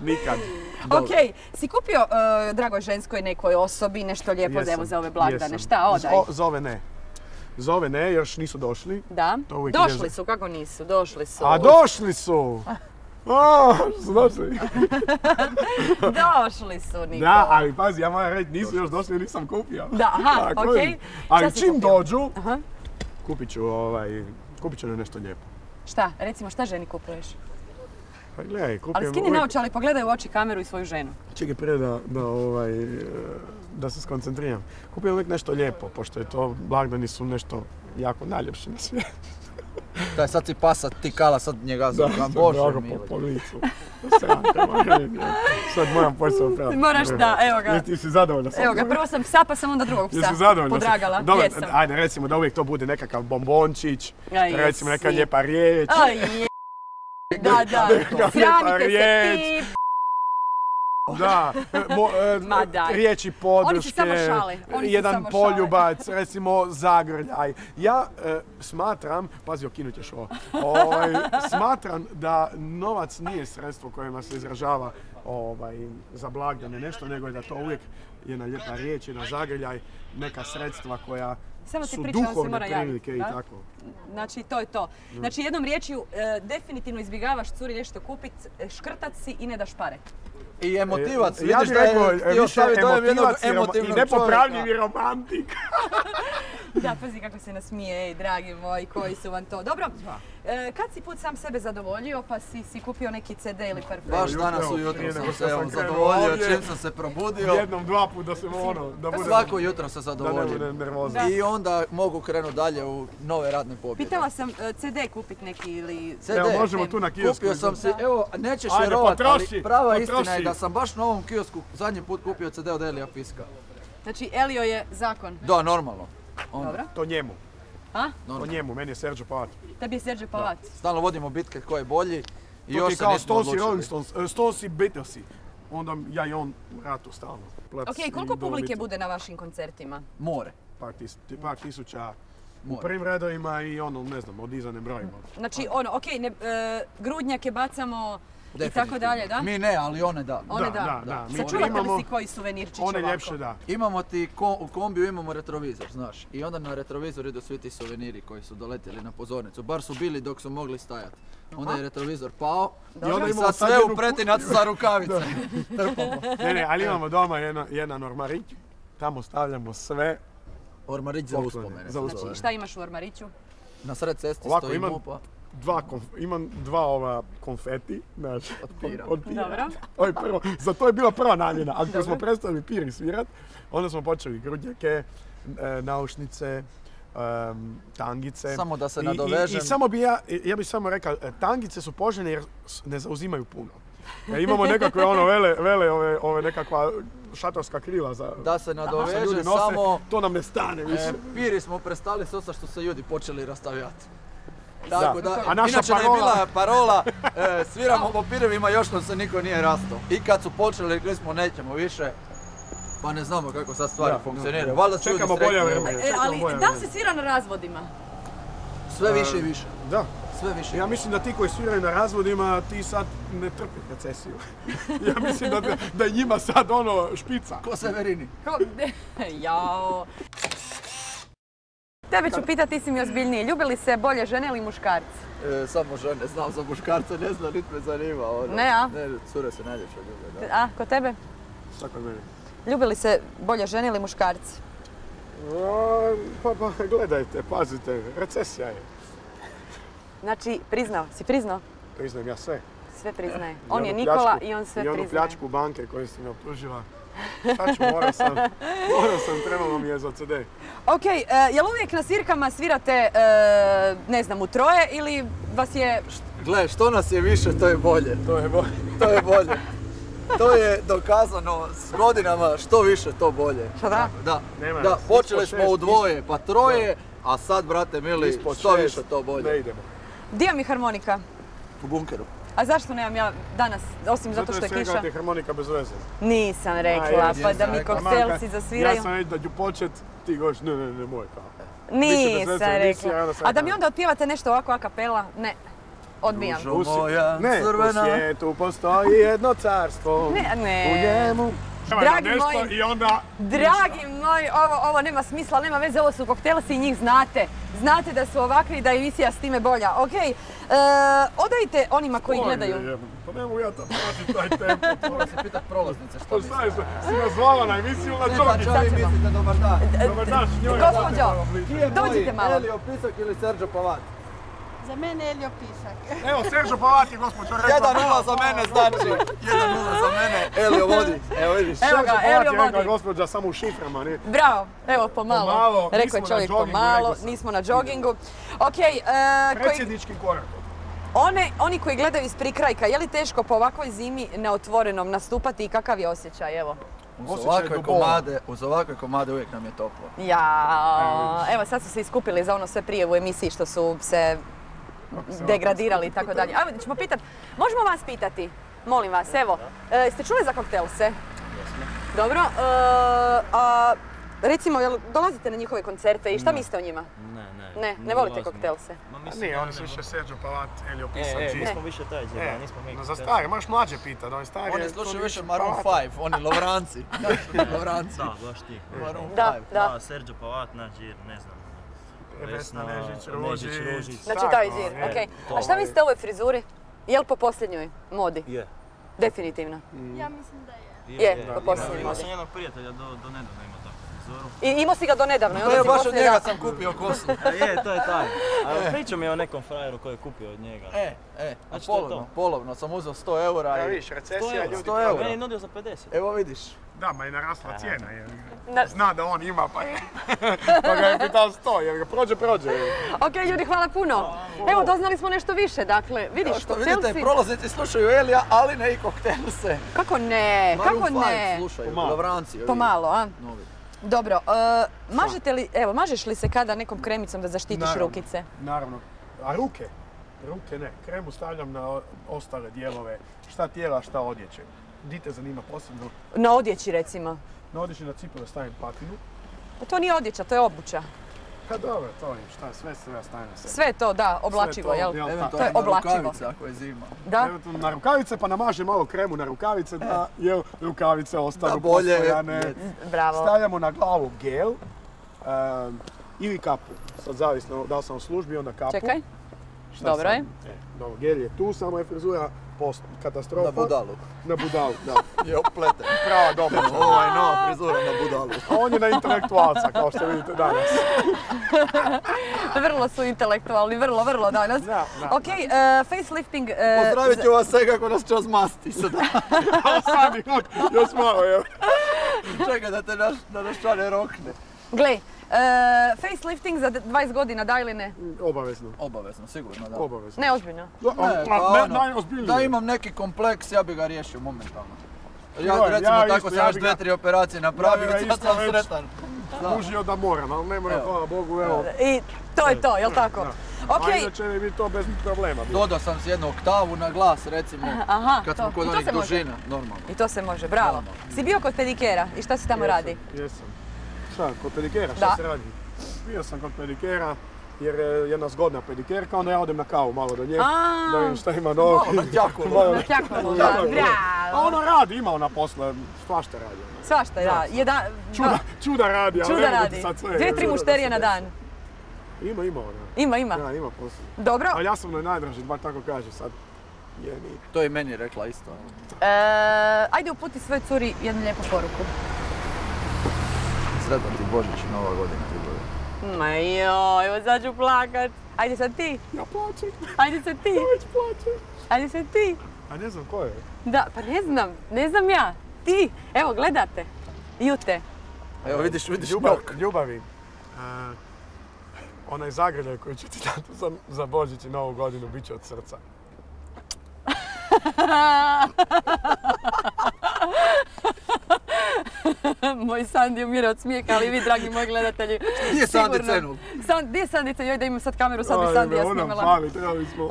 Nikad. Ok, si kupio dragoj ženskoj nekoj osobi nešto lijepo za ove blagdane? Šta, odaj? Zove ne, još nisu došli. Da? Došli su, kako nisu? Došli su. A došli su! Su došli. Došli su, Niko. Da, ali pazi, ja moram reći, nisu još došli, nisam kupio. Da, aha, okej. Ali čim dođu, kupit ću nešto lijepo. Šta? Recimo, šta ženi kupuješ? Pa gledaj, ali skini naočale, pogledaj u oči kameru i svoju ženu. Čekaj prije da se skoncentriram. Kupim uvijek nešto lijepo, pošto je to, blagdani su nešto jako najljepše na svijetu. Daj, sad si pasa, ti kala, sad njega zovem, Bože mi. Po licu. Sad moram posao praviti. Moraš, da, evo ga. Ti si zadovoljna. Evo ga, prvo sam psa, pa sam onda drugog psa. Jesi zadovoljna? Podragala, dobro, jesam. Ajde, recimo da uvijek to bude nekakav bombončić, recimo neka jesi. lijepa riječ. Aj, da, sramite se ti. Da, riječi podrške, jedan poljubac, recimo zagrljaj. Ja smatram, pazi, okinut ćeš ovo, smatram da novac nije sredstvo kojima se izražava za blagdane nešto, nego je da to uvijek jedna lijepa riječ, jedna zagrljaj, neka sredstva koja su duhovne prilike i tako. Znači, to je to. Znači, jednom riječju definitivno izbjegavaš curi nešto kupit, škrtat si i ne daš pare. I emotivac, ja vidiš da je htio staviti dojem jednog emotivnog čovjeka. I nepopravljivi romantik. Da, pazi kako se nasmije, ej, dragi moji, koji su vam to. Dobro, kad si put sam sebe zadovoljio pa si kupio neki CD ili parfum? Baš danas ujutro sam se zadovoljio, čim sam se probudio. Jednom, dva put da se svako jutro se zadovoljio. I onda mogu krenuti dalje u nove radne pobjede. Pitala sam CD kupit neki ili... Evo, možemo tu na kiosku. Kupio sam si, evo, nećeš vjerovati, ali prava istina je da sam baš na ovom kiosku zadnji put kupio CD od Elija Fiska. Znači, Elio je zakon? Da, normalno. Dobro. To njemu. A? To njemu, meni je Serđo Pavat. Tebi je Serđo Pavat. Stalno vodimo bitke ko je bolji i još se nismo nismo odlučili. To ti kao Rolling Stones, Stonesi, Beatlesi. Onda ja i on ratu stalno. Ok, koliko publike bude na vašim koncertima? More. Par tisuća u prvim redovima i ne znam, od izane brojima. Znači, ok, grudnjake bacamo i tako dalje, da? Mi ne, ali one da. One da. Sačuvate li si koji suvenirčić ovako? One ljepše da. Imamo ti, u kombiju imamo retrovizor, znaš. I onda na retrovizor idu svi ti suveniri koji su doletjeli na pozornicu. Bar su bili dok su mogli stajati. Onda je retrovizor pao i sad sve u pretinac za rukavice. Ne, ali imamo doma jedan ormarić. Tamo stavljamo sve. Ormarić za uspomene. Znači, šta imaš u ormariću? Na sred cesti stoji mopa. Imam dva konfeti, znači, od pira. Dobro. Za to je bila prva namjena, ali kad smo prestali piri svirat, onda smo počeli grudnjake, naušnice, tangice. Samo da se nadovežem. I ja bih samo rekao, tangice su poželjne jer ne zauzimaju puno. Imamo nekakve vele nekakva šatorska krila za... Da se nadoveže samo... To nam ne stane više. Piri smo prestali s osa što se ljudi počeli rastavljati. Tako da, inače nam je bila parola, sviramo po pirevima, još nam se niko nije rastao. I kad su počeli, rekli smo nećemo više, pa ne znamo kako sad stvari funkcioniraju. Valjda su ljudi sretni. Ali da se svira na razvodima? Sve više i više. Da. Sve više. Ja mislim da ti koji sviraju na razvodima, ti sad ne trpi recesiju. Ja mislim da je njima sad špica. Ko Severini. Jao. Tebe ću pitati, ti si mi ozbiljniji. Ljubi li se bolje žene ili muškarci? Samo žene, znam za muškarce, ne znam, niti me zanima. Ne, a? Ne, cure se najljepše ljube, da. A, kod tebe? Svako meni. Ljubi li se bolje žene ili muškarci? Pa gledajte, pazite, recesija je. Znači, priznao? Si priznao? Priznajem ja sve. Sve priznaje. On je Nikola i on sve priznaje. I onu pljačku banke koju si me optužila. Šta ću, morao sam, trebalo mi je za CD. Ok, jel uvijek na svirkama svirate, ne znam, u troje ili vas je... Gle, što nas je više, to je bolje. To je bolje. To je bolje. To je dokazano s godinama, što više, to bolje. Šta da? Da, počeli smo u dvoje, pa troje, a sad, brate mili, što više, to bolje. Ne idemo. Gdje mi harmonika? U bunkeru. A zašto nemam ja danas, osim zato što je kiša? Zato je ti harmonika bez veze. Nisam rekla, pa da mi koktelci zasviraju. Ja sam reći da ću počet, ti goš nemoj kao. Nisam rekla. A da mi onda otpijevate nešto ovako a kapela? Ne. odbijam. Ružo moja Ne, crvena. u svijetu postoji jedno carstvo. Ne. U njemu... Dragi moji, ovo nema smisla, nema veze, ovo su koktelsi i njih znate. Znate da su ovakvi, da je emisija s time bolja. Okej, odajte onima koji gledaju. Pa ne mogu ja to pratiti taj tempo. Moram se pitat prolaznice što misle. Šta je, si nas zvala na emisiju na jogging? Šta vi mislite, dobar dan? Dobar dan, njoj. Gospođo, Kije dođite bolji, malo. Elio Pisak ili Serđo Pavat? Za mene Elio Pisak. Evo, Serđo Pavat je gospođo rekla. 1-0 za mene znači. 1-0 za mene, Elio vodi. Evo vidiš. Evo ga, Elio vodi. Gospođa samo u šiframa, ne? Bravo, evo pomalo. Pomalo, Rekao je nismo čovjek na joggingu, pomalo, rekao sam. nismo na džogingu. Okej, Predsjednički korak. oni koji gledaju iz prikrajka, je li teško po ovakvoj zimi na otvorenom nastupati i kakav je osjećaj, evo? Uz ovakve komade uvijek nam je toplo. Ja, evo sad su se iskupili za ono sve prije u emisiji što su se degradirali i tako dalje. Ajmo, ćemo pitati, možemo vas pitati, molim vas, evo, ste čuli za koktelse? Jesmo. Dobro, recimo, jel dolazite na njihove koncerte i šta mislite o njima? Ne volite koktelse? Nije, oni su više Serđo Pavat, Elio Pisak. Mi smo više taj džeba, nismo mi. No za stari, možeš mlađe pitat, oni stari... Oni slušaju više Maroon 5, oni lovranci. Lovranci. Da, baš ti. Maroon 5. Da. Serđo Pavat, naš žir, ne znam. Vesna Nežić, Rožić. Znači taj žir, okej. A šta mislite o ovoj frizuri? Je li po posljednjoj modi? Je. Definitivno. Ja mislim da je. Je, po posljednjoj Imao modi. sam jednog prijatelja do nedavno imao takvu frizoru. I imao si ga do nedavno. Evo baš od njega sam kupio kosu. Je, to je taj. A pričao mi je o nekom frajeru koji je kupio od njega. Znači, to je to. Polovno sam uzeo 100 eura Ja i... viš, recesija, ljudi... 100 eura. Meni je nudio za 50. Evo vidiš. Da, ma je narasla cijena, jer zna da on ima, pa ga je pitao 100, jer ga prođe. Okej, ljudi, hvala puno. Evo, doznali smo nešto više, dakle, vidiš, Što koktelsi... vidite, prolaznici slušaju Elija, ali ne i koktelse. Kako ne, kako ne? Slušaju, lovranci. Pomalo, a? Dobro, mažeš li se kada nekom kremicom da zaštitiš rukice? Naravno. A ruke? Ruke ne. Kremu stavljam na ostale dijelove, šta tijela, šta odjeće. Di te zanima posebno? Na odjeći, recimo. Na odjeći na cipele stavim patinu. Pa to nije odjeća, to je obuća. Pa dobro, to je šta, sve stavim na sebe. Sve je to, da, oblačivo, jel? To je oblačivo. Na rukavice ako je zima. Da? Na rukavice pa namažem malo kremu na rukavice da rukavice ostanu bolje. postojane. Bravo. Stavljamo na glavu gel ili kapu. Sad zavisno da li sam u službi, onda kapu. Čekaj. Dobro je. Dobro, gel je tu, samo je frizura katastrofa. Na budalu. Na budalu, da. Je opleten. Prava dobro. Ovo je nova frizura na budalu. A on je na intelektualca, kao što vidite danas. Vrlo su intelektualni, vrlo danas. Okej, facelifting... Pozdravit ću vas sve kako nas čas masti sada. Sad još malo, evo. Čekaj da te naš čane rokne. Glej, facelifting za 20 godina, da ili ne? Obavezno. Obavezno, sigurno da. Obavezno. Ne, ozbiljno. Da imam neki kompleks, ja bi ga riješio momentalno. Ja recimo tako sam još 2-3 operacije napravio, sad sam sretan. Užio da moram, ali ne moram, hvala Bogu, evo. I to je to, jel tako? A inače bi to bez problema bilo. Dodao sam si jednu oktavu na glas, recimo, kad smo kod onih dužina, normalno. I to se može, bravo. Si bio kod pedikera i šta se tamo radi? Jesam. Šta, kod pedikera, šta se radi? Bio sam kod pedikera jer je jedna zgodna pedikerka, onda ja odem na kavu malo do nje, da vidim šta ima novo. Malo na tjakulu. Na tjakulu, da, bravo. A ona radi, ima ona posla, svašta radi. Svašta, da. Čuda radi, ali ne mogu ti sad sve. 2-3 mušterije na dan. Ima ona. Ima? Da, ima posla. Dobro. Ali ja sam joj najdraži, bar tako kaže sad. To je meni rekla isto. Ajde uputi svoj curi jednu lijepu poruku. Sretan ti Božić i Nova godina ti bude. Ma joj, evo sad ću plakat. Ajde sad ti. Ja plačem. Ajde sad ti. Ja već plačem. Ajde sad ti. A ne znam ko je. Da, pa ne znam ja. Ti, evo gledate. Jute. Evo vidiš njok. Ljubavi. Onaj zagrljaj koji ću ti dati za Božić i Novu godinu bit će od srca. Moj Sandi umire od smijeha, ali vi, dragi moji gledatelji, Gdje je Sandi cenul? Gdje je Sandica? Joj, da imam sad kameru, sad bi Sandija snimala. Ona fali, trebali smo.